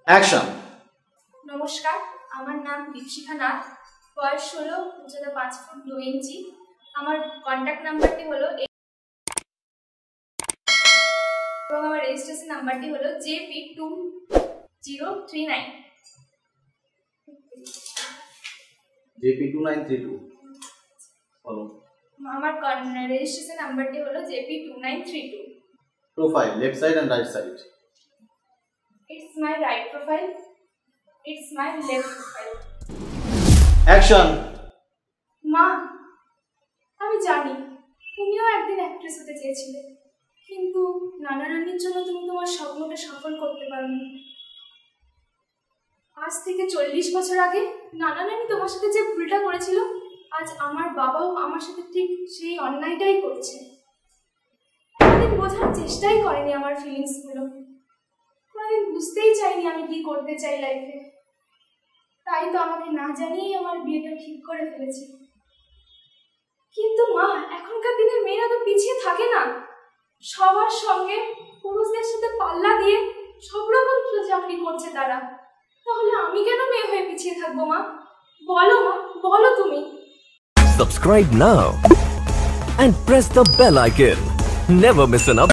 Action. নমস্কার, আমার নাম দীপশিখা নাথ, বয়স 16, উচ্চতা 5 ফুট 2 ইঞ্চি। আমার কন্ট্যাক্ট নাম্বারটি হলো এবং আমার রেজিস্ট্রেশন নাম্বারটি হলো JP2039। JP2932 বলো। আমার রেজিস্ট্রেশন নাম্বারটি হলো JP2932। Profile left side and right side. It's my right profile. It's my left profile. Action. মা, আমি জানি তুমিও একদিন অ্যাক্ট্রেস হতে চেয়েছিলে, কিন্তু নানা নানির জন্য তুমি তোমার স্বপ্নটা সফল করতে পারোনি। আজ থেকে 40 বছর আগে নানা নানি তোমার সাথে যে ভুলটা করেছিল, আজ আমার বাবাও আমার সাথে ঠিক সেই অন্যায়টাই করছে। কোনোদিন বোঝার চেষ্টাই করেনি আমার ফিলিংসগুলো, কোনোদিন বুঝতেই চাইনি আমি কি করতে চাই লাইফে। তাই তো আমাকে না জানিয়েই আমার বিয়েটা ঠিক করে ফেলেছে। কিন্তু মা, এখনকার দিনের মেয়েরা তো পিছিয়ে থাকে না, সবার সঙ্গে পুরুষদের সাথে পাল্লা দিয়ে সব রকম চাকরি করছে তারা। তাহলে আমি কেন মেয়ে হয়ে পিছিয়ে থাকবো মা? বলো মা, বলো তুমি। Subscribe now and press the bell icon. Never miss an update.